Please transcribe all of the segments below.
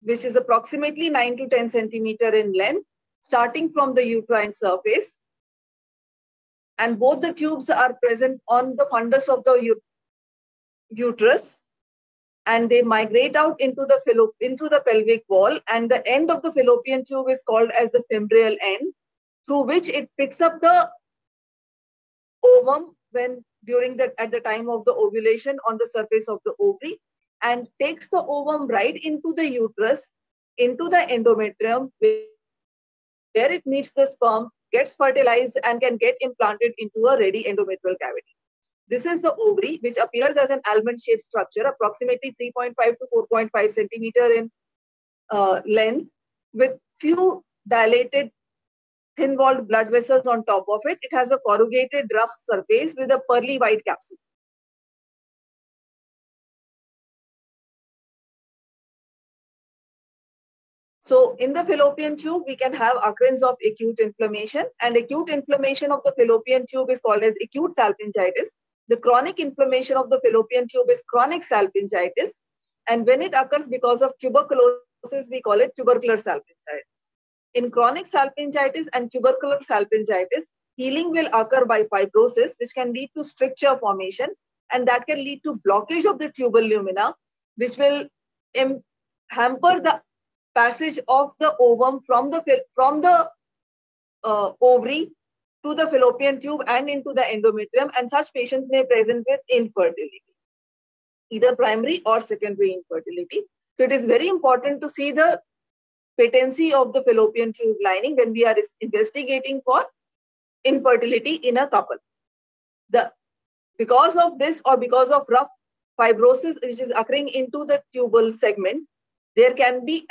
which is approximately 9 to 10 centimeter in length, starting from the uterine surface. And both the tubes are present on the fundus of the uterus, and they migrate out into the pelvic wall, and the end of the fallopian tube is called as the fimbrial end, through which it picks up the ovum at the time of the ovulation on the surface of the ovary, and takes the ovum right into the uterus, into the endometrium, where it meets the sperm, gets fertilized, and can get implanted into a ready endometrial cavity. This is the ovary, which appears as an almond-shaped structure, approximately 3.5 to 4.5 centimeter in length, with few dilated thin-walled blood vessels on top of it. It has a corrugated rough surface with a pearly white capsule. So in the fallopian tube, we can have occurrence of acute inflammation, and acute inflammation of the fallopian tube is called as acute salpingitis. The chronic inflammation of the fallopian tube is chronic salpingitis. And when it occurs because of tuberculosis, we call it tubercular salpingitis. In chronic salpingitis and tubercular salpingitis, healing will occur by fibrosis, which can lead to stricture formation, and that can lead to blockage of the tubal lumina, which will hamper the passage of the ovum from the ovary to the fallopian tube and into the endometrium, and such patients may present with infertility, either primary or secondary infertility. So it is very important to see the patency of the fallopian tube lining when we are investigating for infertility in a couple. Because of this, or because of rough fibrosis which is occurring into the tubal segment, there can be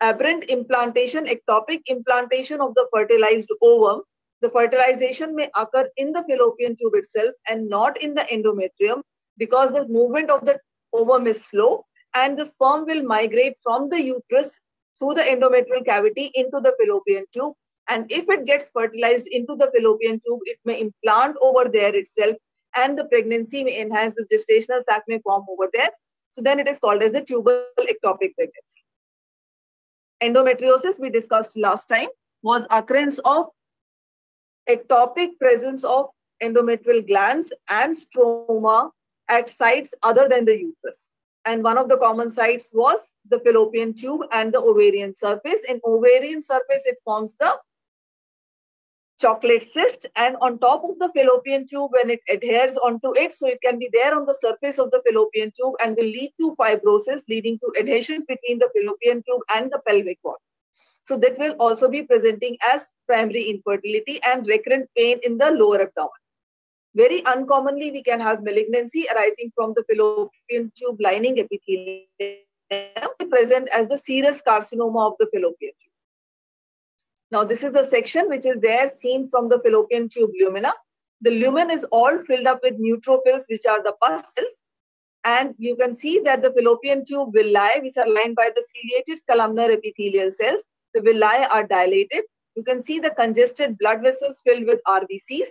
aberrant implantation, ectopic implantation of the fertilized ovum. The fertilization may occur in the fallopian tube itself and not in the endometrium, because the movement of the ovum is slow, and the sperm will migrate from the uterus through the endometrial cavity into the fallopian tube. And if it gets fertilized into the fallopian tube, it may implant over there itself, and the pregnancy may enhance, the gestational sac may form over there. So then it is called as the tubal ectopic pregnancy. Endometriosis, we discussed last time, was occurrence of ectopic presence of endometrial glands and stroma at sites other than the uterus. And one of the common sites was the fallopian tube and the ovarian surface. In ovarian surface, it forms the chocolate cyst, and on top of the fallopian tube, when it adheres onto it, so it can be there on the surface of the fallopian tube and will lead to fibrosis, leading to adhesions between the fallopian tube and the pelvic wall. So that will also be presenting as primary infertility and recurrent pain in the lower abdomen. Very uncommonly, we can have malignancy arising from the fallopian tube lining epithelium, present as the serous carcinoma of the fallopian tube. Now, this is the section which is there seen from the fallopian tube lumina. The lumen is all filled up with neutrophils, which are the pus cells. And you can see that the fallopian tube villi, which are lined by the ciliated columnar epithelial cells, the villi are dilated. You can see the congested blood vessels filled with RBCs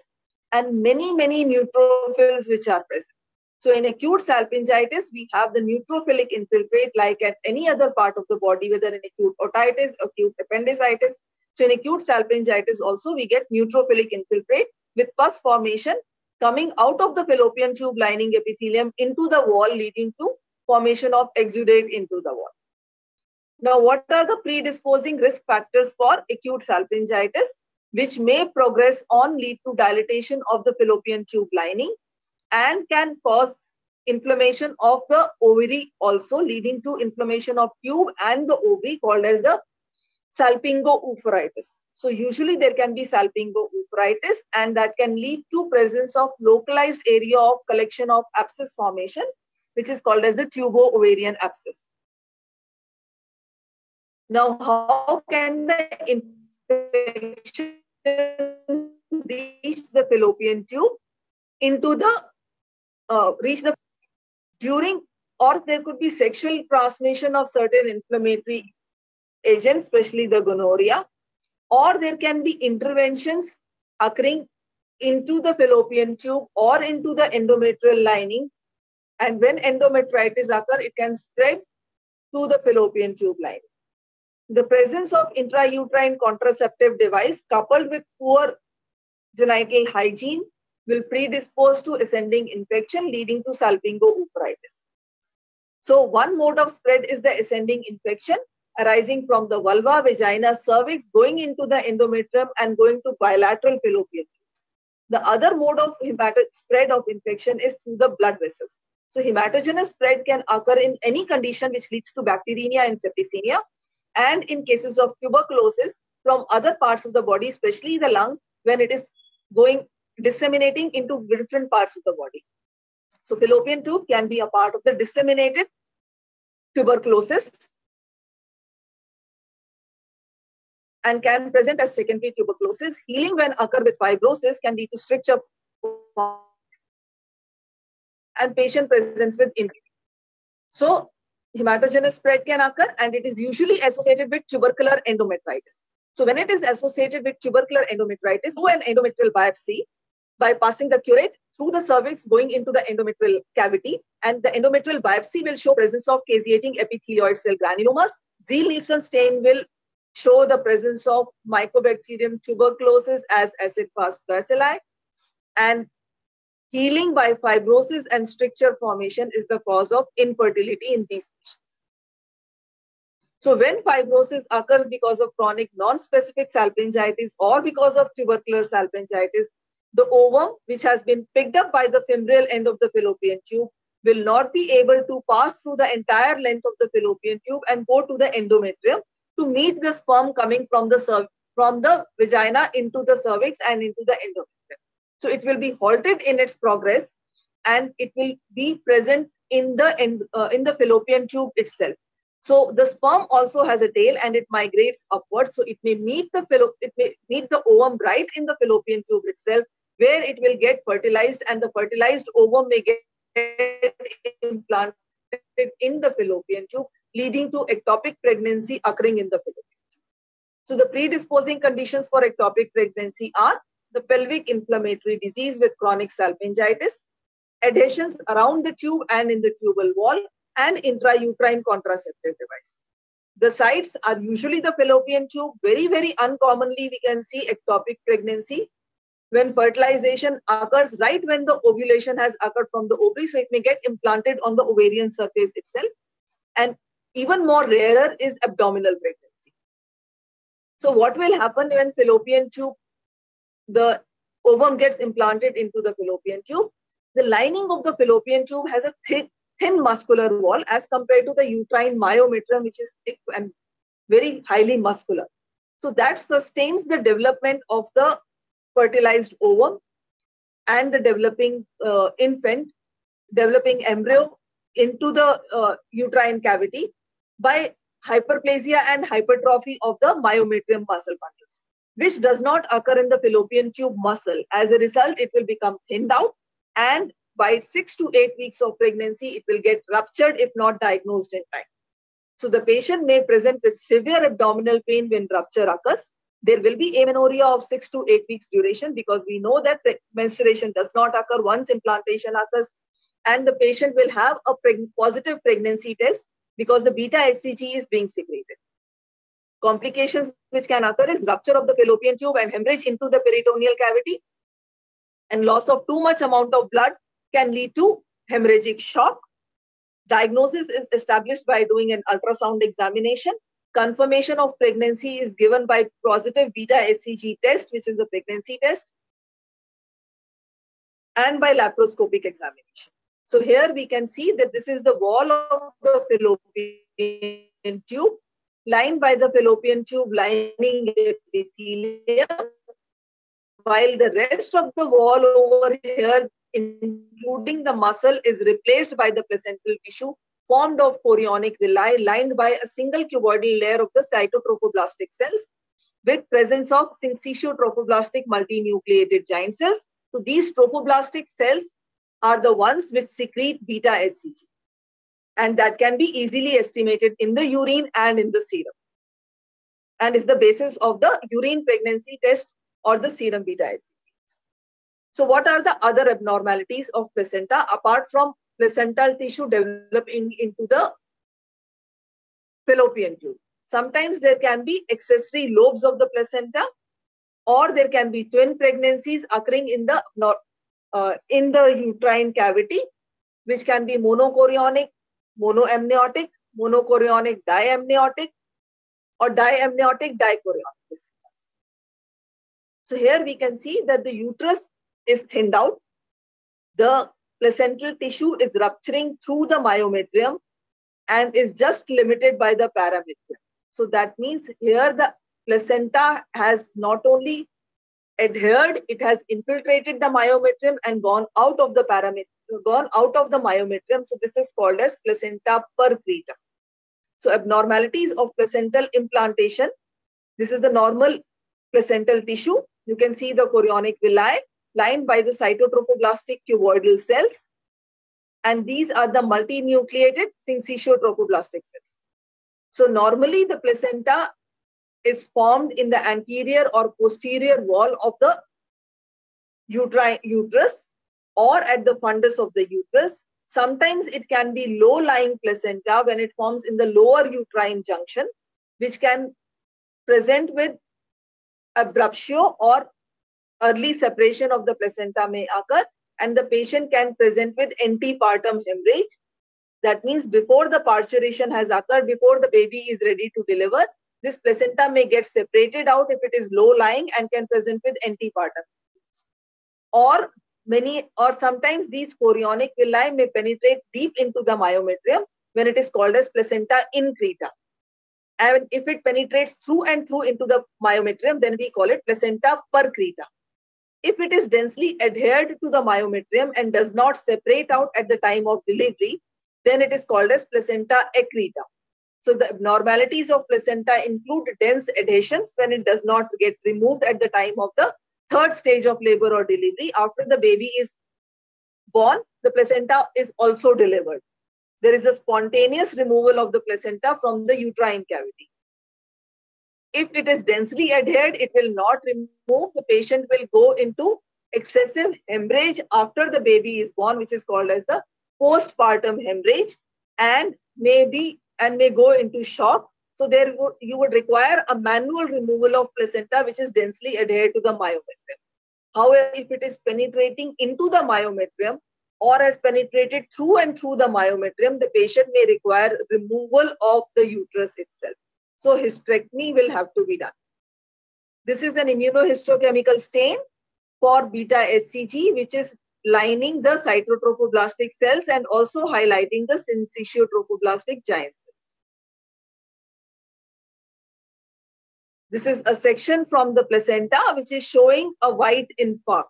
and many, many neutrophils which are present. So in acute salpingitis, we have the neutrophilic infiltrate like at any other part of the body, whether in acute otitis, acute appendicitis. So in acute salpingitis also, we get neutrophilic infiltrate with pus formation coming out of the fallopian tube lining epithelium into the wall, leading to formation of exudate into the wall. Now, what are the predisposing risk factors for acute salpingitis, which may progress on lead to dilatation of the fallopian tube lining and can cause inflammation of the ovary also, leading to inflammation of tube and the ovary, called as the salpingo-oophouritis. So usually there can be salpingo-oophouritis, and that can lead to presence of localized area of collection of abscess formation, which is called as the tubo-ovarian abscess. Now, how can the infection reach the fallopian tube into the during, or there could be sexual transmission of certain inflammatory agents, especially the gonorrhea, or there can be interventions occurring into the fallopian tube or into the endometrial lining. And when endometritis occurs, it can spread to the fallopian tube lining. The presence of intrauterine contraceptive device coupled with poor genital hygiene will predispose to ascending infection leading to salpingo-oophoritis. So one mode of spread is the ascending infection arising from the vulva, vagina, cervix, going into the endometrium and going to bilateral fallopian tubes. The other mode of spread of infection is through the blood vessels. So hematogenous spread can occur in any condition which leads to bacteremia and septicemia, and in cases of tuberculosis from other parts of the body, especially the lung, when it is disseminating into different parts of the body. So fallopian tube can be a part of the disseminated tuberculosis and can present as secondary tuberculosis. Healing when occur with fibrosis can lead to stricture and patient presents with injury. So hematogenous spread can occur and it is usually associated with tubercular endometritis. So when it is associated with tubercular endometritis, do an endometrial biopsy by passing the curette through the cervix going into the endometrial cavity, and the endometrial biopsy will show presence of caseating epithelioid cell granulomas. Ziehl-Neelsen stain will show the presence of Mycobacterium tuberculosis as acid-fast bacilli, and healing by fibrosis and stricture formation is the cause of infertility in these patients. So when fibrosis occurs because of chronic non-specific salpingitis or because of tubercular salpingitis, the ovum, which has been picked up by the femoral end of the fallopian tube, will not be able to pass through the entire length of the fallopian tube and go to the endometrium to meet the sperm coming from the vagina into the cervix and into the endometrium. So it will be halted in its progress and it will be present in the fallopian tube itself. So the sperm also has a tail and it migrates upwards. So it may meet the ovum right in the fallopian tube itself, where it will get fertilized, and the fertilized ovum may get implanted in the fallopian tube, leading to ectopic pregnancy occurring in the fallopian tube. So the predisposing conditions for ectopic pregnancy are the pelvic inflammatory disease with chronic salpingitis, adhesions around the tube and in the tubal wall, and intrauterine contraceptive device. The sites are usually the fallopian tube. Very, very uncommonly, we can see ectopic pregnancy when fertilization occurs right when the ovulation has occurred from the ovary. So it may get implanted on the ovarian surface itself. And even more rarer is abdominal pregnancy. So what will happen when fallopian tube, the ovum gets implanted into the fallopian tube? The lining of the fallopian tube has a thin muscular wall as compared to the uterine myometrium, which is thick and very highly muscular. So that sustains the development of the fertilized ovum and the developing infant, developing embryo into the uterine cavity by hyperplasia and hypertrophy of the myometrium muscle bundles, which does not occur in the fallopian tube muscle. As a result, it will become thinned out, and by 6 to 8 weeks of pregnancy, it will get ruptured if not diagnosed in time. So the patient may present with severe abdominal pain when rupture occurs. There will be amenorrhea of 6 to 8 weeks duration, because we know that menstruation does not occur once implantation occurs, and the patient will have a positive pregnancy test because the beta HCG is being secreted. Complications which can occur is rupture of the fallopian tube and hemorrhage into the peritoneal cavity, and loss of too much amount of blood can lead to hemorrhagic shock. Diagnosis is established by doing an ultrasound examination. Confirmation of pregnancy is given by positive beta HCG test, which is a pregnancy test, and by laparoscopic examination. So here we can see that this is the wall of the fallopian tube, lined by the fallopian tube lining epithelium, while the rest of the wall over here, including the muscle, is replaced by the placental tissue formed of chorionic villi lined by a single cuboidal layer of the cytotrophoblastic cells with presence of syncytial trophoblastic multinucleated giant cells. So these trophoblastic cells are the ones which secrete beta HCG, and that can be easily estimated in the urine and in the serum, and is the basis of the urine pregnancy test or the serum beta HCG. So what are the other abnormalities of placenta apart from placental tissue developing into the fallopian tube? Sometimes there can be accessory lobes of the placenta, or there can be twin pregnancies occurring in the uterine cavity, which can be monochorionic, monoamniotic, monochorionic diamniotic, or diamniotic dichorionic placentas. So here we can see that the uterus is thinned out. The placental tissue is rupturing through the myometrium and is just limited by the parametrium. So that means here the placenta has not only adhered, it has infiltrated the myometrium and gone out of the myometrium. So this is called as placenta percreta. So abnormalities of placental implantation. This is the normal placental tissue. You can see the chorionic villi lined by the cytotrophoblastic cuboidal cells. And these are the multinucleated syncytiotrophoblastic cells. So normally the placenta is formed in the anterior or posterior wall of the uterus or at the fundus of the uterus. Sometimes it can be low-lying placenta when it forms in the lower uterine junction, which can present with abruptio or early separation of the placenta may occur, and the patient can present with antepartum hemorrhage. That means before the parturition has occurred, before the baby is ready to deliver, this placenta may get separated out if it is low-lying and can present with antepartum. Or sometimes these chorionic villi may penetrate deep into the myometrium when it is called as placenta increta. And if it penetrates through and through into the myometrium, then we call it placenta percreta. If it is densely adhered to the myometrium and does not separate out at the time of delivery, then it is called as placenta accreta. So the abnormalities of placenta include dense adhesions when it does not get removed at the time of the third stage of labor or delivery. After the baby is born, the placenta is also delivered. There is a spontaneous removal of the placenta from the uterine cavity. If it is densely adhered, it will not remove. The patient will go into excessive hemorrhage after the baby is born, which is called as the postpartum hemorrhage, and may go into shock. So there you would require a manual removal of placenta which is densely adhered to the myometrium. However, if it is penetrating into the myometrium or has penetrated through and through the myometrium, the patient may require removal of the uterus itself. So hysterectomy will have to be done. This is an immunohistochemical stain for beta HCG, which is lining the cytotrophoblastic cells and also highlighting the syncytiotrophoblastic giant cells. This is a section from the placenta which is showing a white infarct.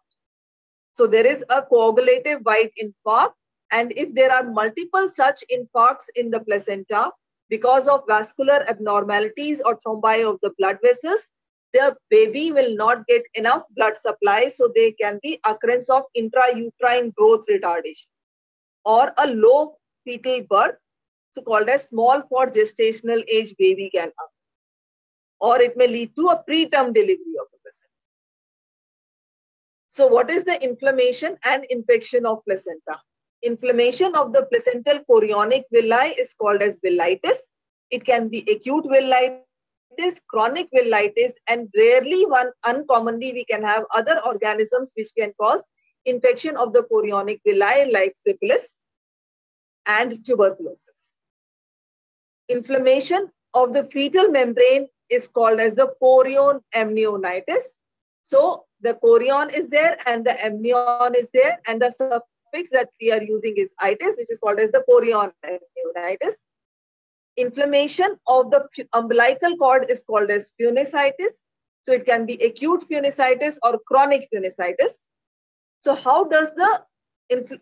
So there is a coagulative white infarct, and if there are multiple such infarcts in the placenta because of vascular abnormalities or thrombi of the blood vessels, the baby will not get enough blood supply, so there can be occurrence of intrauterine growth retardation or a low fetal birth, so called as small for gestational age baby can occur. Or it may lead to a preterm delivery of the placenta. So what is the inflammation and infection of placenta? Inflammation of the placental chorionic villi is called as villitis. It can be acute villitis, chronic villitis, and rarely, uncommonly, we can have other organisms which can cause infection of the chorionic villi like syphilis and tuberculosis. Inflammation of the fetal membrane is called as the chorion amnionitis. So the chorion is there and the amnion is there, and the suffix that we are using is itis, which is called as the chorion amnionitis. Inflammation of the umbilical cord is called as phaeonycitis. So it can be acute phaeonycitis or chronic phaeonycitis. So how does the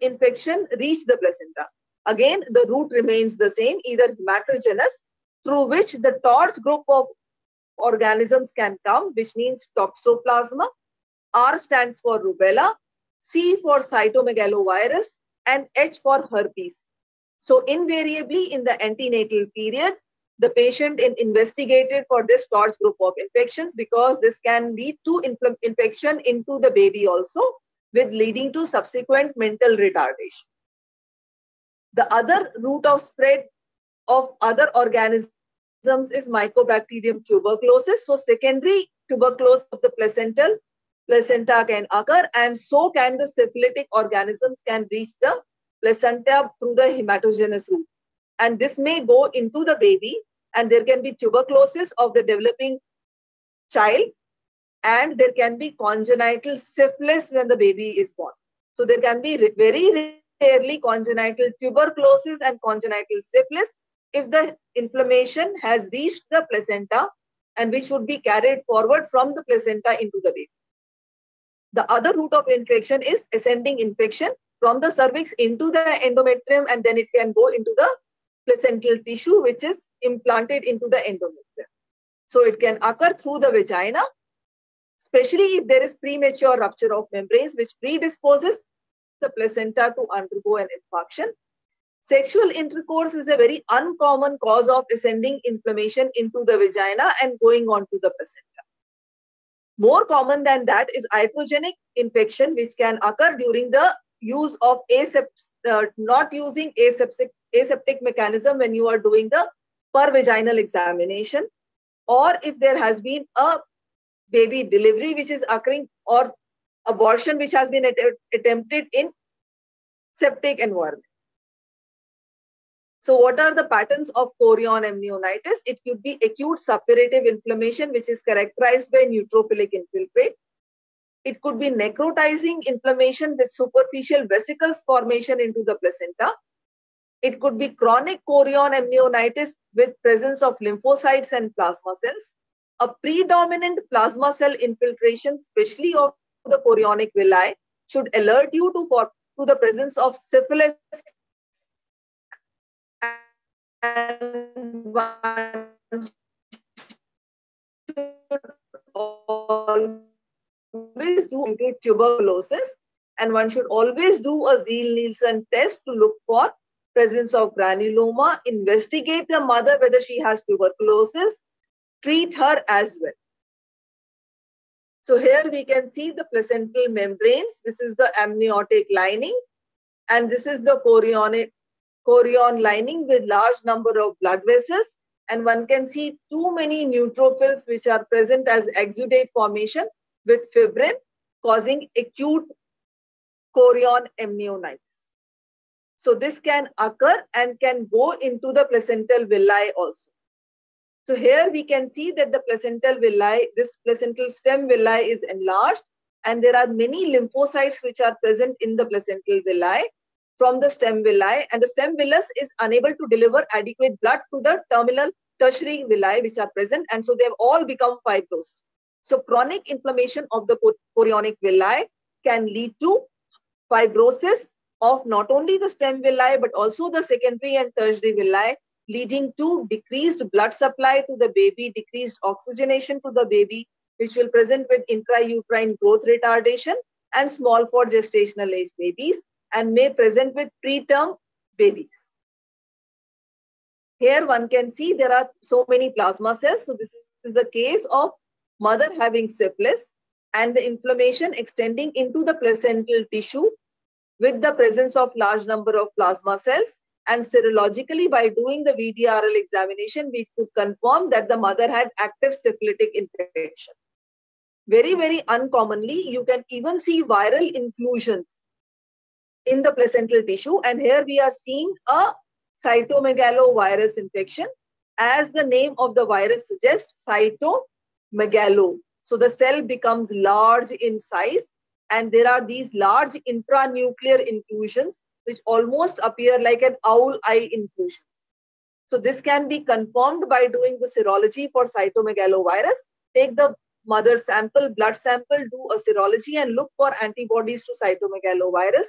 infection reach the placenta? Again, the route remains the same, either hematogenous, through which the torch group of organisms can come, which means toxoplasma. R stands for rubella, C for cytomegalovirus, and H for herpes. So invariably in the antenatal period, the patient is investigated for this torch group of infections because this can lead to infection into the baby also, with leading to subsequent mental retardation. The other route of spread of other organisms is Mycobacterium tuberculosis. So secondary tuberculosis of the placenta can occur, and so can the syphilitic organisms can reach the placenta through the hematogenous route. And this may go into the baby, and there can be tuberculosis of the developing child, and there can be congenital syphilis when the baby is born. So there can be very rarely congenital tuberculosis and congenital syphilis if the inflammation has reached the placenta, and which would be carried forward from the placenta into the baby. The other route of infection is ascending infection from the cervix into the endometrium, and then it can go into the placental tissue, which is implanted into the endometrium. So it can occur through the vagina, especially if there is premature rupture of membranes, which predisposes the placenta to undergo an infarction. Sexual intercourse is a very uncommon cause of ascending inflammation into the vagina and going on to the placenta. More common than that is iatrogenic infection, which can occur during the use of not using aseptic mechanism when you are doing the per-vaginal examination, or if there has been a baby delivery which is occurring, or abortion which has been attempted in septic environment. So what are the patterns of chorion amnionitis? It could be acute suppurative inflammation, which is characterized by neutrophilic infiltrate. It could be necrotizing inflammation with superficial vesicles formation into the placenta. It could be chronic chorion amnionitis with presence of lymphocytes and plasma cells. A predominant plasma cell infiltration, especially of the chorionic villi, should alert you to the presence of syphilis, and one should always do tuberculosis, and one should always do a Ziel-Nielsen test to look for presence of granuloma, investigate the mother whether she has tuberculosis, treat her as well. So here we can see the placental membranes. This is the amniotic lining, and this is the chorion lining with large number of blood vessels, and one can see too many neutrophils which are present as exudate formation with fibrin, causing acute chorion amnionitis. So this can occur and can go into the placental villi also. So here we can see that the placental villi, this placental stem villi is enlarged, and there are many lymphocytes which are present in the placental villi from the stem villi, and the stem villus is unable to deliver adequate blood to the tertiary villi which are present, and so they have all become fibrosed. So chronic inflammation of the chorionic villi can lead to fibrosis of not only the stem villi but also the secondary and tertiary villi, leading to decreased blood supply to the baby, decreased oxygenation to the baby, which will present with intrauterine growth retardation and small for gestational age babies, and may present with preterm babies. Here one can see there are so many plasma cells. So this is the case of mother having syphilis and the inflammation extending into the placental tissue with the presence of large number of plasma cells. And serologically, by doing the VDRL examination, we could confirm that the mother had active syphilitic infection. Very uncommonly, you can even see viral inclusions in the placental tissue. And here we are seeing a cytomegalovirus infection. As the name of the virus suggests, cytomegalo. So the cell becomes large in size, and there are these large intranuclear inclusions which almost appear like an owl eye inclusions. So this can be confirmed by doing the serology for cytomegalovirus. Take the mother sample, blood sample, do a serology and look for antibodies to cytomegalovirus.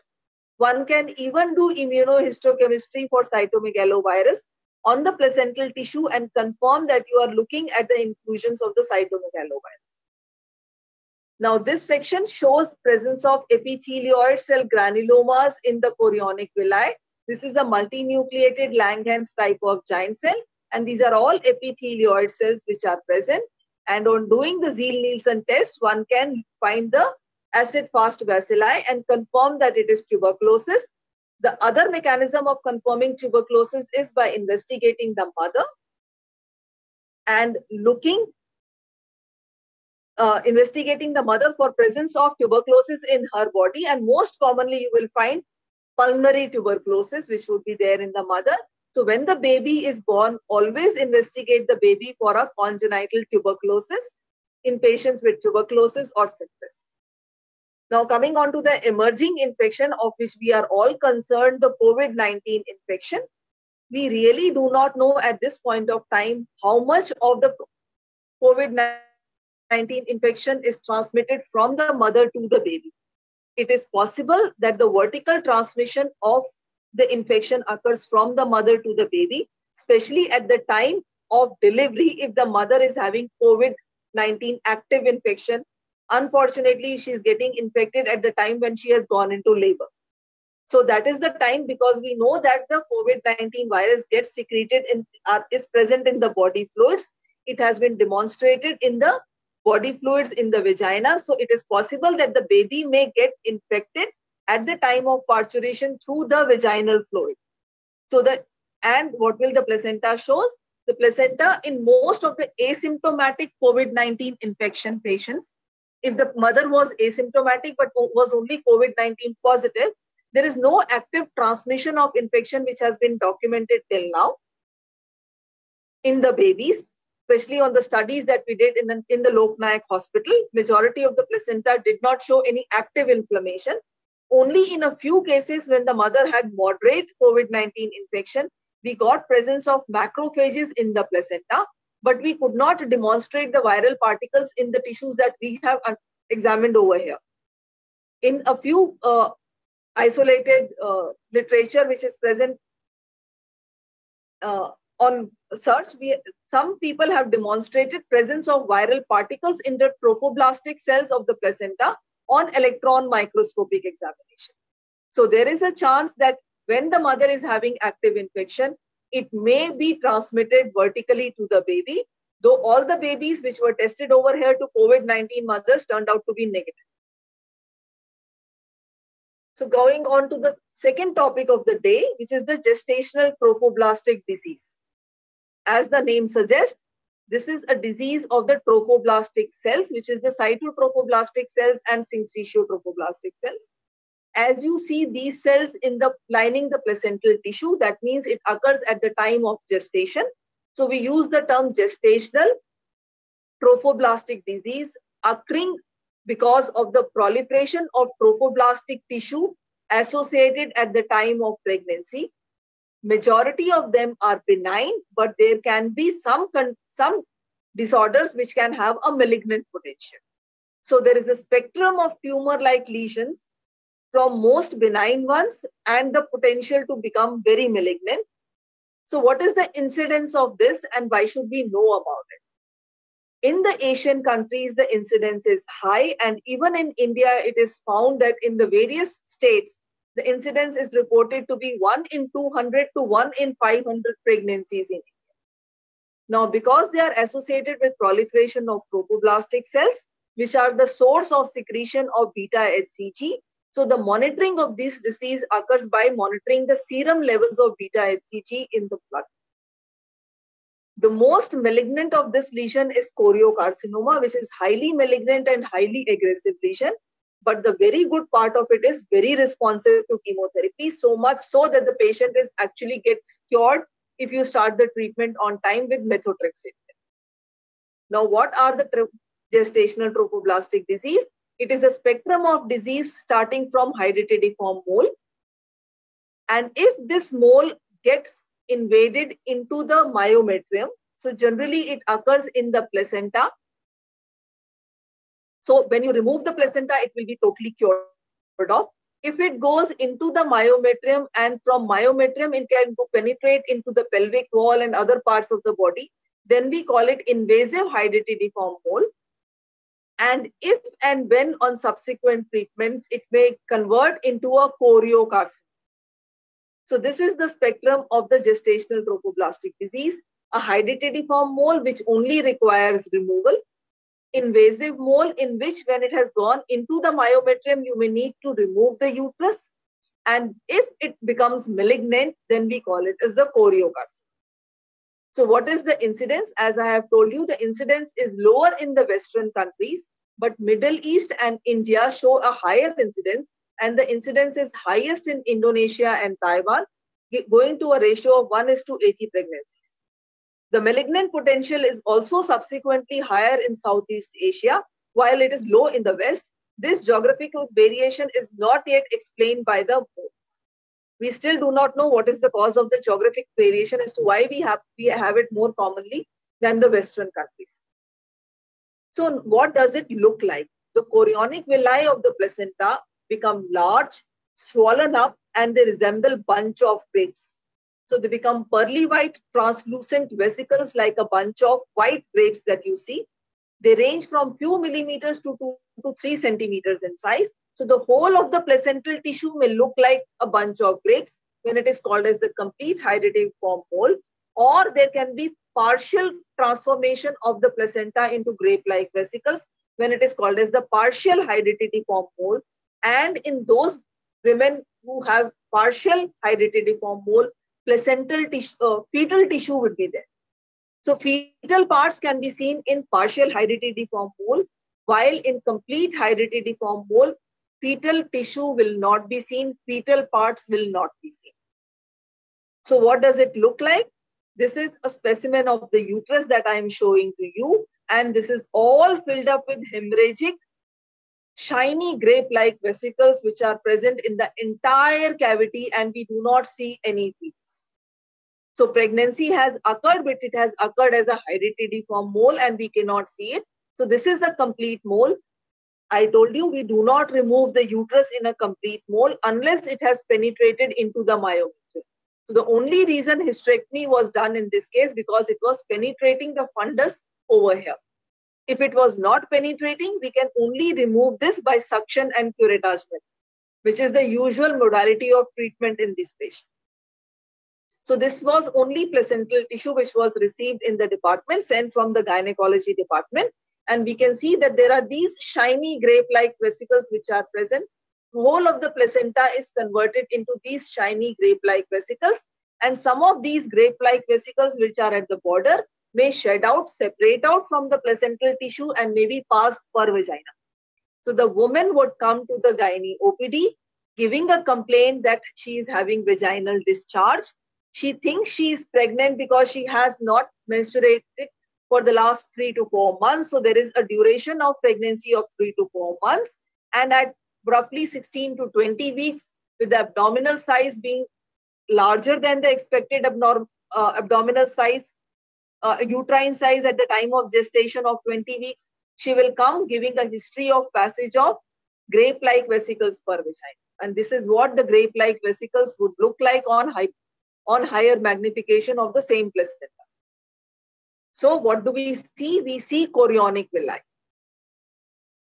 One can even do immunohistochemistry for cytomegalovirus on the placental tissue and confirm that you are looking at the inclusions of the cytomegalovirus. Now this section shows presence of epithelioid cell granulomas in the chorionic villi. This is a multinucleated Langerhans type of giant cell, and these are all epithelioid cells which are present. And on doing the Ziel-Nielsen test, one can find the acid-fast bacilli and confirm that it is tuberculosis. The other mechanism of confirming tuberculosis is by investigating the mother. and investigating the mother for presence of tuberculosis in her body, and most commonly you will find pulmonary tuberculosis, which would be there in the mother. So when the baby is born, always investigate the baby for a congenital tuberculosis in patients with tuberculosis or syphilis. Now coming on to the emerging infection of which we are all concerned, the COVID-19 infection. We really do not know at this point of time how much of the COVID-19 infection is transmitted from the mother to the baby. It is possible that the vertical transmission of the infection occurs from the mother to the baby, especially at the time of delivery if the mother is having COVID-19 active infection. Unfortunately, she is getting infected at the time when she has gone into labor. So that is the time, because we know that the COVID-19 virus gets secreted is present in the body fluids. It has been demonstrated in the body fluids in the vagina. So it is possible that the baby may get infected at the time of parturition through the vaginal fluid. And what will the placenta shows? The placenta in most of the asymptomatic COVID-19 infection patients, if the mother was asymptomatic but was only COVID-19 positive, there is no active transmission of infection which has been documented till now in the babies, especially on the studies that we did in the Lok Nayak Hospital. Majority of the placenta did not show any active inflammation. Only in a few cases when the mother had moderate COVID-19 infection, we got presence of macrophages in the placenta, but we could not demonstrate the viral particles in the tissues that we have examined over here. In a few isolated literature which is present on search, some people have demonstrated presence of viral particles in the trophoblastic cells of the placenta on electron microscopic examination. So there is a chance that when the mother is having active infection, it may be transmitted vertically to the baby, though all the babies which were tested over here to COVID-19 mothers turned out to be negative. So going on to the second topic of the day, which is the gestational trophoblastic disease. As the name suggests, this is a disease of the trophoblastic cells, which is the cytotrophoblastic cells and syncytial trophoblastic cells. As you see these cells lining the placental tissue, that means it occurs at the time of gestation. So we use the term gestational trophoblastic disease occurring because of the proliferation of trophoblastic tissue associated at the time of pregnancy. Majority of them are benign, but there can be some disorders which can have a malignant potential. So there is a spectrum of tumor-like lesions from most benign ones and the potential to become very malignant. So what is the incidence of this and why should we know about it? In the Asian countries, the incidence is high, and even in India, it is found that in the various states, the incidence is reported to be 1 in 200 to 1 in 500 pregnancies in India. Now, because they are associated with proliferation of trophoblastic cells, which are the source of secretion of beta-HCG, so the monitoring of this disease occurs by monitoring the serum levels of beta-HCG in the blood. The most malignant of this lesion is choriocarcinoma, which is highly malignant and highly aggressive lesion. But the very good part of it is very responsive to chemotherapy, so much so that the patient actually gets cured if you start the treatment on time with methotrexate. Now, what are the gestational trophoblastic disease? It is a spectrum of disease starting from hydatidiform mole. And if this mole gets invaded into the myometrium, so generally it occurs in the placenta. So when you remove the placenta, it will be totally cured off. If it goes into the myometrium and from myometrium, it can penetrate into the pelvic wall and other parts of the body, then we call it invasive hydatidiform mole. And if and when on subsequent treatments, it may convert into a choriocarcinoma. So this is the spectrum of the gestational trophoblastic disease: a hydatidiform mole which only requires removal, invasive mole in which when it has gone into the myometrium, you may need to remove the uterus. And if it becomes malignant, then we call it as the choriocarcinoma. So what is the incidence? As I have told you, the incidence is lower in the Western countries, but Middle East and India show a higher incidence, and the incidence is highest in Indonesia and Taiwan, going to a ratio of 1:80 pregnancies. The malignant potential is also subsequently higher in Southeast Asia, while it is low in the West. This geographical variation is not yet explained by the modes. We still do not know what is the cause of the geographic variation as to why we have it more commonly than the Western countries. So what does it look like? The chorionic villi of the placenta become large, swollen up, and they resemble bunch of grapes. So they become pearly white, translucent vesicles like a bunch of white grapes that you see. They range from few millimeters to 2 to 3 centimeters in size. So the whole of the placental tissue may look like a bunch of grapes when it is called as the complete hydatidiform mole, or there can be partial transformation of the placenta into grape-like vesicles when it is called as the partial hydatidiform mole. And in those women who have partial hydatidiform mole, placental tissue, fetal tissue would be there. So fetal parts can be seen in partial hydatidiform mole, while in complete hydatidiform mole, fetal tissue will not be seen, fetal parts will not be seen. So what does it look like? This is a specimen of the uterus that I am showing to you, and this is all filled up with hemorrhagic, shiny grape-like vesicles which are present in the entire cavity, and we do not see any fetus. So pregnancy has occurred, but it has occurred as a hydatidiform mole and we cannot see it. So this is a complete mole. I told you we do not remove the uterus in a complete mole unless it has penetrated into the myometrium. So the only reason hysterectomy was done in this case because it was penetrating the fundus over here. If it was not penetrating, we can only remove this by suction and curettage method, which is the usual modality of treatment in this patient. So this was only placental tissue which was received in the department, sent from the gynecology department. And we can see that there are these shiny grape-like vesicles which are present. The whole of the placenta is converted into these shiny grape-like vesicles. And some of these grape-like vesicles which are at the border may shed out, separate out from the placental tissue and may be passed per vagina. So the woman would come to the gynae OPD giving a complaint that she is having vaginal discharge. She thinks she is pregnant because she has not menstruated for the last 3 to 4 months. So there is a duration of pregnancy of 3 to 4 months. And at roughly 16 to 20 weeks, with the abdominal size being larger than the expected abdominal size, uterine size at the time of gestation of 20 weeks, she will come giving a history of passage of grape-like vesicles per vagina. And this is what the grape-like vesicles would look like on higher magnification of the same placenta. So what do we see? We see chorionic villi.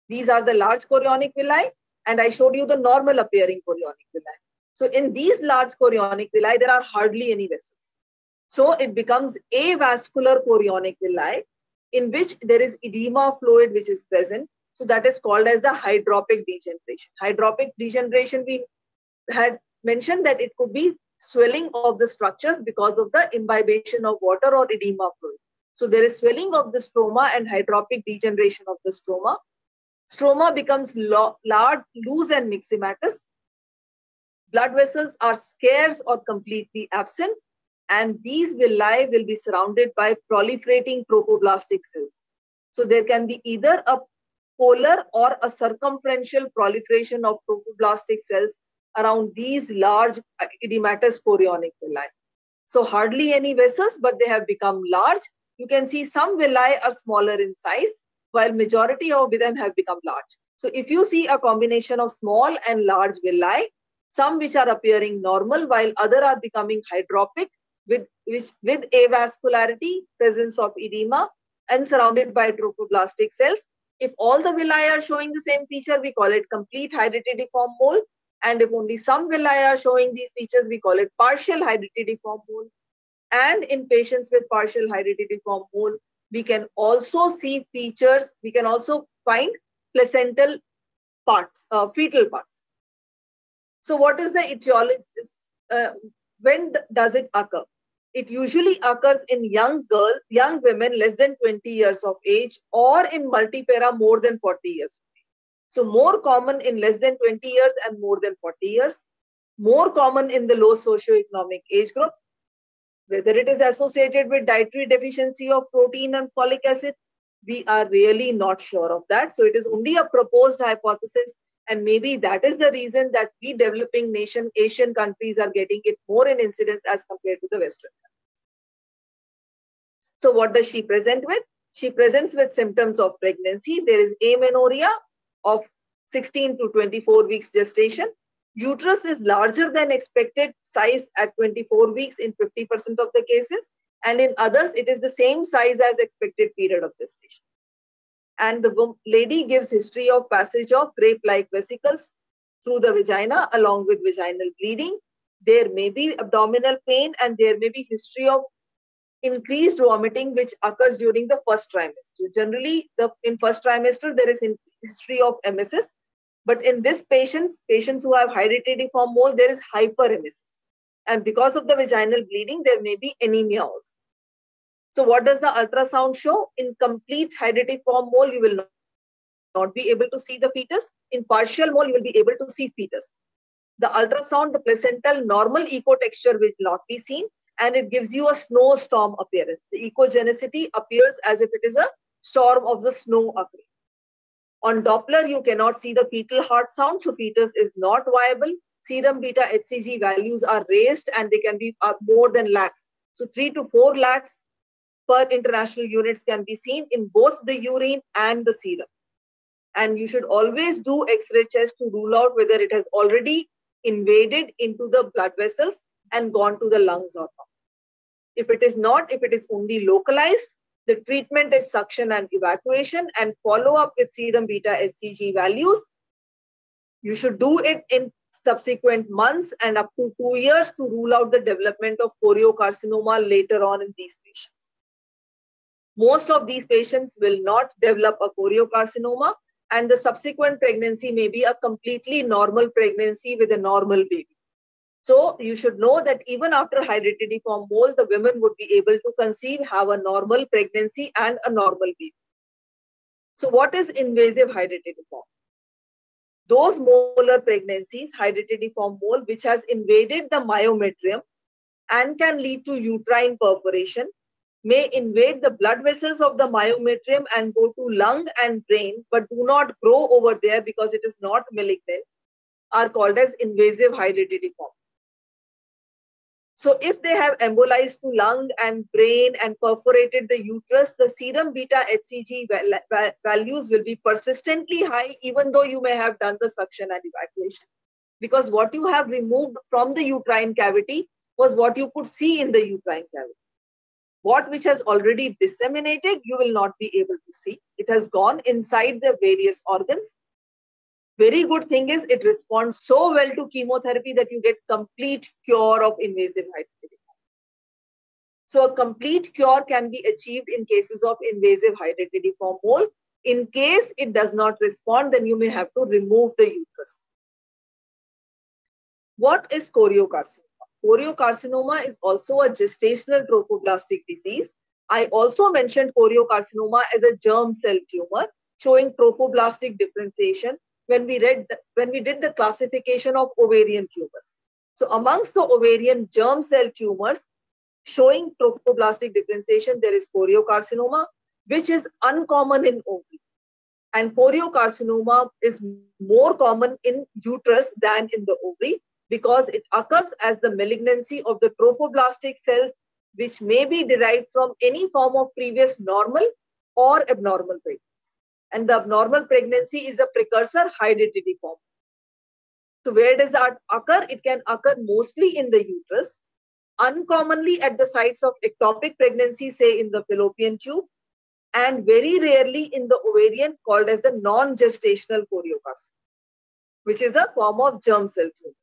These are the large chorionic villi, and I showed you the normal appearing chorionic villi. So in these large chorionic villi, there are hardly any vessels. So it becomes avascular chorionic villi, in which there is edema fluid which is present. So that is called as the hydropic degeneration. Hydropic degeneration, we had mentioned that it could be swelling of the structures because of the imbibition of water or edema fluid. So there is swelling of the stroma and hydropic degeneration of the stroma. Stroma becomes large, loose and myxomatous. Blood vessels are scarce or completely absent, and these villi will be surrounded by proliferating trophoblastic cells. So there can be either a polar or a circumferential proliferation of trophoblastic cells around these large edematous chorionic villi. So hardly any vessels, but they have become large. You can see some villi are smaller in size, while majority of them have become large. So if you see a combination of small and large villi, some which are appearing normal, while other are becoming hydropic with avascularity, presence of edema, and surrounded by trophoblastic cells. If all the villi are showing the same feature, we call it complete hydatidiform mole. And if only some villi are showing these features, we call it partial hydatidiform mole. And in patients with partial hydatidiform mole, we can also see features, we can also find placental parts, fetal parts. So what is the etiology? When does it occur? It usually occurs in young girls, young women less than 20 years of age, or in multipara more than 40 years. So more common in less than 20 years and more than 40 years. More common in the low socioeconomic age group. Whether it is associated with dietary deficiency of protein and folic acid, we are really not sure of that. So it is only a proposed hypothesis, and maybe that is the reason that we developing Asian countries are getting it more in incidence as compared to the Western countries. So what does she present with? She presents with symptoms of pregnancy. There is amenorrhea of 16 to 24 weeks gestation. Uterus is larger than expected size at 24 weeks in 50% of the cases. And in others, it is the same size as expected period of gestation. And the lady gives history of passage of grape-like vesicles through the vagina along with vaginal bleeding. There may be abdominal pain and there may be history of increased vomiting which occurs during the first trimester. Generally, in first trimester, there is history of emesis. But in this patients who have hydatidiform mole, there is hyperemesis. And because of the vaginal bleeding, there may be anemia also. So what does the ultrasound show? In complete hydatidiform mole, you will not be able to see the fetus. In partial mole, you will be able to see fetus. The ultrasound, the placental normal echo texture will not be seen, and it gives you a snowstorm appearance. The echogenicity appears as if it is a storm of the snow occurring. On Doppler, you cannot see the fetal heart sound, so fetus is not viable. Serum beta HCG values are raised and they can be more than lakhs. So 3 to 4 lakhs per international units can be seen in both the urine and the serum. And you should always do X-ray chest to rule out whether it has already invaded into the blood vessels and gone to the lungs or not. If it is not, if it is only localized, the treatment is suction and evacuation and follow up with serum beta HCG values. You should do it in subsequent months and up to 2 years to rule out the development of choriocarcinoma later on in these patients. Most of these patients will not develop a choriocarcinoma, and the subsequent pregnancy may be a completely normal pregnancy with a normal baby. So you should know that even after hydatidiform mole, the women would be able to conceive, have a normal pregnancy and a normal baby. So what is invasive hydatidiform? Those molar pregnancies, hydatidiform mole, which has invaded the myometrium and can lead to uterine perforation, may invade the blood vessels of the myometrium and go to lung and brain, but do not grow over there because it is not malignant, are called as invasive hydatidiform. So if they have embolized to lung and brain and perforated the uterus, the serum beta HCG values will be persistently high, even though you may have done the suction and evacuation. Because what you have removed from the uterine cavity was what you could see in the uterine cavity. What which has already disseminated, you will not be able to see. It has gone inside the various organs. Very good thing is it responds so well to chemotherapy that you get complete cure of invasive hydatidiform. So a complete cure can be achieved in cases of invasive hydatidiform mole. In case it does not respond, then you may have to remove the uterus. What is choriocarcinoma? Choriocarcinoma is also a gestational trophoblastic disease. I also mentioned choriocarcinoma as a germ cell tumor showing trophoblastic differentiation when we did the classification of ovarian tumors. So amongst the ovarian germ cell tumors showing trophoblastic differentiation, there is choriocarcinoma, which is uncommon in ovary. And choriocarcinoma is more common in uterus than in the ovary because it occurs as the malignancy of the trophoblastic cells, which may be derived from any form of previous normal or abnormal pregnancy. And the abnormal pregnancy is a precursor hydatidiform. So where does that occur? It can occur mostly in the uterus, uncommonly at the sites of ectopic pregnancy, say in the fallopian tube, and very rarely in the ovarian, called as the non-gestational choriocarcinoma, which is a form of germ cell tumor.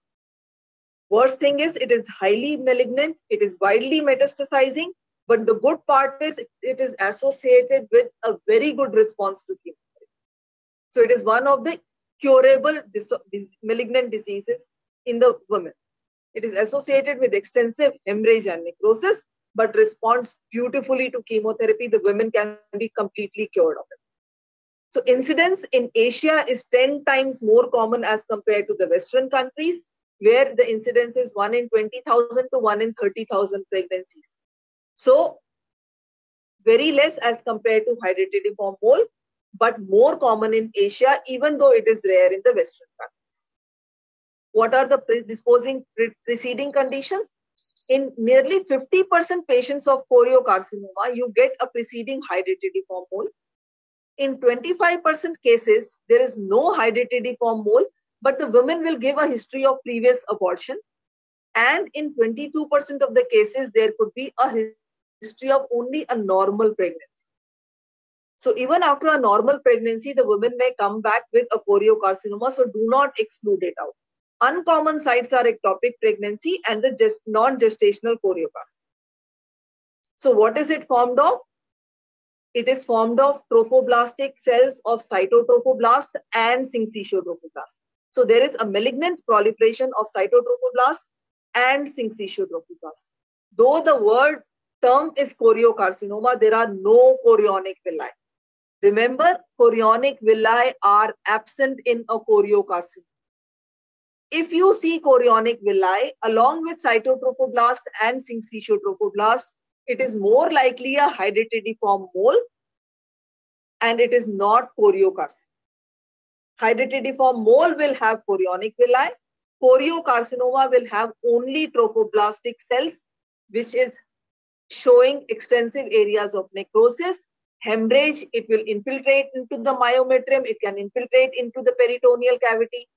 Worst thing is it is highly malignant, it is widely metastasizing, but the good part is it is associated with a very good response to chemotherapy. So it is one of the curable malignant diseases in the women. It is associated with extensive hemorrhage and necrosis, but responds beautifully to chemotherapy, the women can be completely cured of it. So incidence in Asia is 10 times more common as compared to the Western countries, where the incidence is 1 in 20,000 to 1 in 30,000 pregnancies. So very less as compared to hydatidiform mole, but more common in Asia, even though it is rare in the Western countries. What are the predisposing preceding conditions? In nearly 50% patients of choriocarcinoma, you get a preceding hydatidiform mole. In 25% cases, there is no hydatidiform mole, but the women will give a history of previous abortion. And in 22% of the cases, there could be a history of only a normal pregnancy. So even after a normal pregnancy, the woman may come back with a choriocarcinoma, so do not exclude it out. Uncommon sites are ectopic pregnancy and the non-gestational choriocarcinoma. So what is it formed of? It is formed of trophoblastic cells of cytotrophoblasts and syncytiotrophoblasts. So there is a malignant proliferation of cytotrophoblasts and syncytiotrophoblasts. Though the word term is choriocarcinoma, there are no chorionic villi. Remember, chorionic villi are absent in a choriocarcinoma. If you see chorionic villi along with cytotrophoblast and syncytiotrophoblasts, it is more likely a hydatidiform mole and it is not choriocarcinoma. Hydatidiform mole will have chorionic villi. Choriocarcinoma will have only trophoblastic cells, which is showing extensive areas of necrosis. Hemorrhage, it will infiltrate into the myometrium, it can infiltrate into the peritoneal cavity.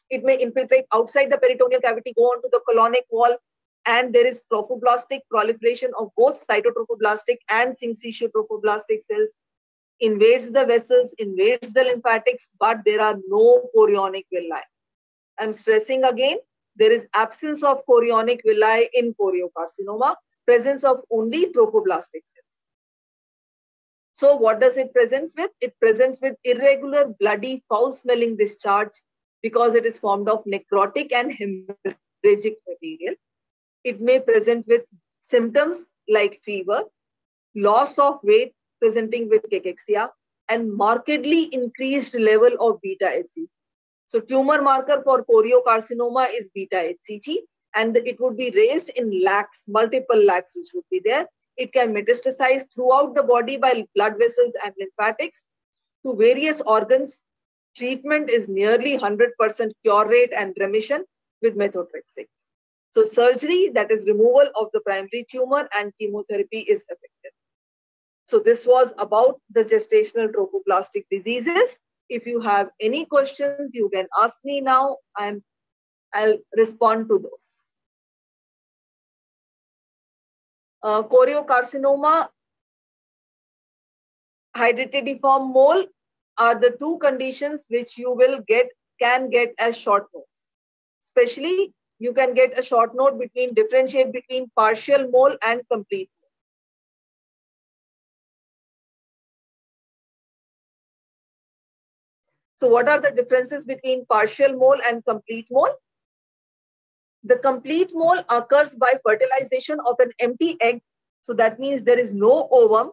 It may infiltrate outside the peritoneal cavity, go on to the colonic wall, and there is trophoblastic proliferation of both cytotrophoblastic and syncytiotrophoblastic cells, invades the vessels, invades the lymphatics, but there are no chorionic villi. I'm stressing again, there is absence of chorionic villi in choriocarcinoma, presence of only trophoblastic cells. So what does it presents with? It presents with irregular, bloody, foul-smelling discharge because it is formed of necrotic and hemorrhagic material. It may present with symptoms like fever, loss of weight presenting with cachexia, and markedly increased level of beta-HCG. So tumor marker for choriocarcinoma is beta-HCG, and it would be raised in lacs, multiple lacs which would be there. It can metastasize throughout the body by blood vessels and lymphatics to various organs. Treatment is nearly 100% cure rate and remission with methotrexate. So surgery, that is removal of the primary tumor, and chemotherapy is effective. So this was about the gestational trophoblastic diseases. If you have any questions, you can ask me now. I'll respond to those. Choriocarcinoma, hydatidiform mole are the two conditions which you can get as short notes. Especially, you can get a short note differentiate between partial mole and complete mole. So what are the differences between partial mole and complete mole? The complete mole occurs by fertilization of an empty egg. So that means there is no ovum.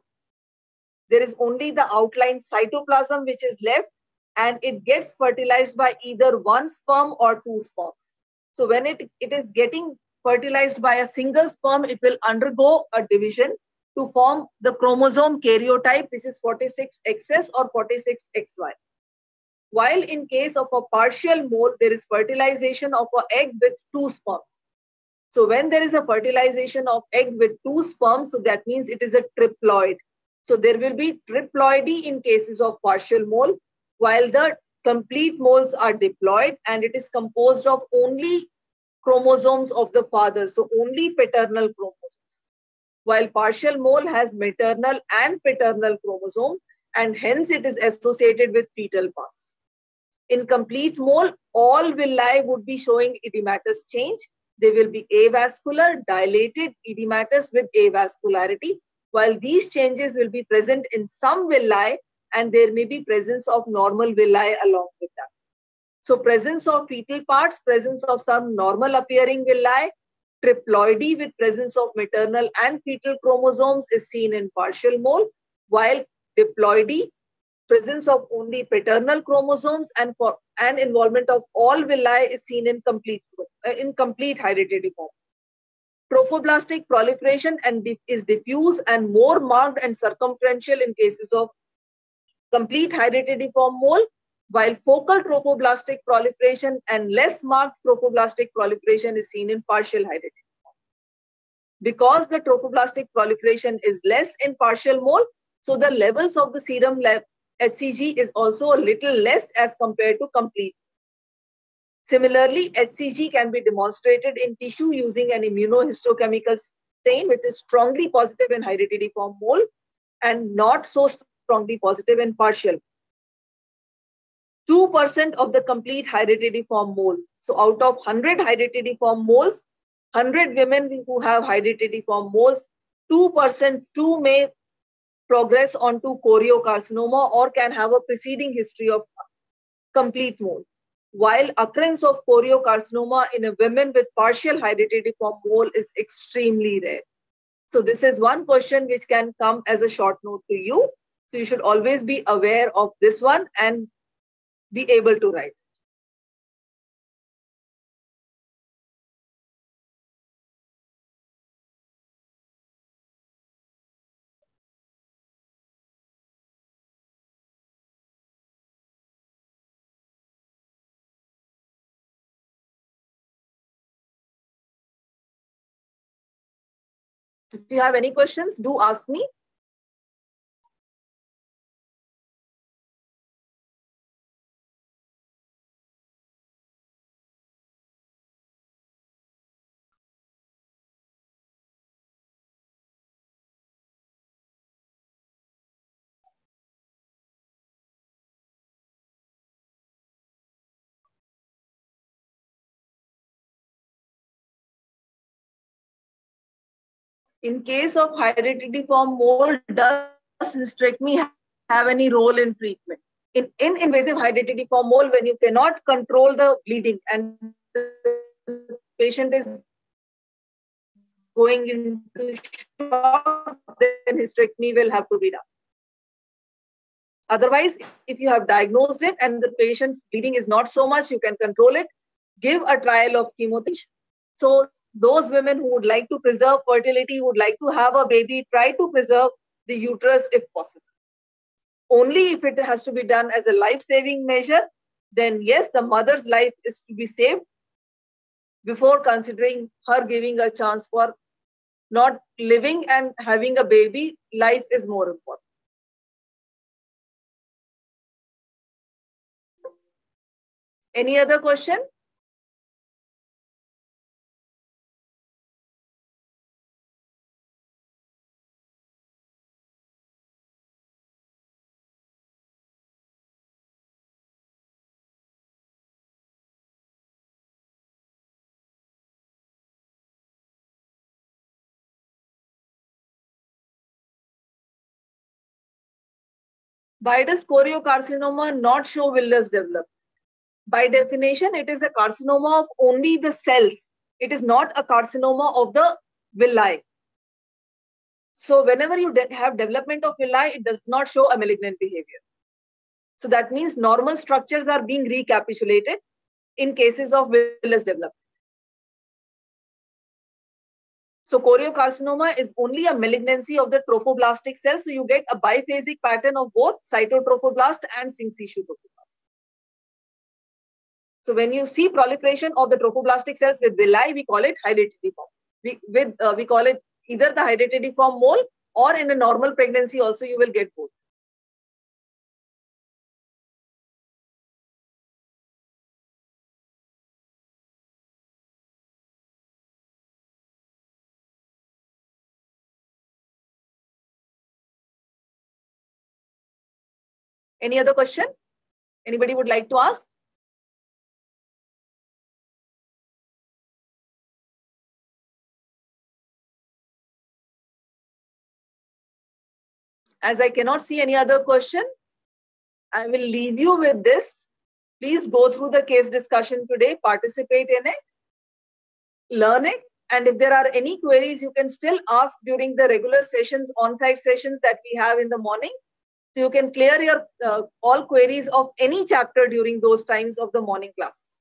There is only the outline cytoplasm which is left, and it gets fertilized by either one sperm or two sperms. So when it is getting fertilized by a single sperm, it will undergo a division to form the chromosome karyotype, which is 46XS or 46XY. While in case of a partial mole, there is fertilization of an egg with two sperms. So when there is a fertilization of egg with two sperms, so that means it is a triploid. So there will be triploidy in cases of partial mole, while the complete moles are diploid and it is composed of only chromosomes of the father, so only paternal chromosomes. While partial mole has maternal and paternal chromosome, and hence it is associated with fetal parts. In complete mole, all villi would be showing edematous change. They will be avascular, dilated, edematous with avascularity, while these changes will be present in some villi and there may be presence of normal villi along with them. So presence of fetal parts, presence of some normal appearing villi, triploidy with presence of maternal and fetal chromosomes is seen in partial mole, while diploidy, presence of only paternal chromosomes and involvement of all villi is seen in complete hereditary form. Trophoblastic proliferation is diffuse and more marked and circumferential in cases of complete hereditary form mole, while focal trophoblastic proliferation and less marked trophoblastic proliferation is seen in partial hereditary form. Because the trophoblastic proliferation is less in partial mole, so the levels of the serum HCG is also a little less as compared to complete. Similarly, HCG can be demonstrated in tissue using an immunohistochemical stain, which is strongly positive in hereditary form mole and not so strongly positive in partial. 2% of the complete hereditary form mole. So out of 100 hereditary form moles, 100 women who have hereditary form moles, 2% may progress onto choriocarcinoma or can have a preceding history of complete mole. While occurrence of choriocarcinoma in a woman with partial hereditary form mole is extremely rare. So this is one question which can come as a short note to you. So you should always be aware of this one and be able to write. If you have any questions, do ask me. In case of hereditary form mole, does hysterectomy have any role in treatment? In invasive hereditary form mole, when you cannot control the bleeding and the patient is going into shock, then hysterectomy will have to be done. Otherwise, if you have diagnosed it and the patient's bleeding is not so much, you can control it, give a trial of chemotherapy. So those women who would like to preserve fertility, would like to have a baby, try to preserve the uterus if possible. Only if it has to be done as a life-saving measure, then yes, the mother's life is to be saved before considering her giving a chance for not living and having a baby. Life is more important. Any other question? Why does choriocarcinoma not show villus development? By definition, it is a carcinoma of only the cells. It is not a carcinoma of the villi. So whenever you have development of villi, it does not show a malignant behavior. So that means normal structures are being recapitulated in cases of villus development. So choriocarcinoma is only a malignancy of the trophoblastic cells. So you get a biphasic pattern of both cytotrophoblast and syncytial trophoblast. So when you see proliferation of the trophoblastic cells with villi, we call it hereditary form. We call it either the hereditary form mole, or in a normal pregnancy also you will get both. Any other question? Anybody would like to ask? As I cannot see any other question, I will leave you with this. Please go through the case discussion today, participate in it, learn it, And if there are any queries, you can still ask during the regular sessions, on-site sessions that we have in the morning. So you can clear your all queries of any chapter during those times of the morning classes.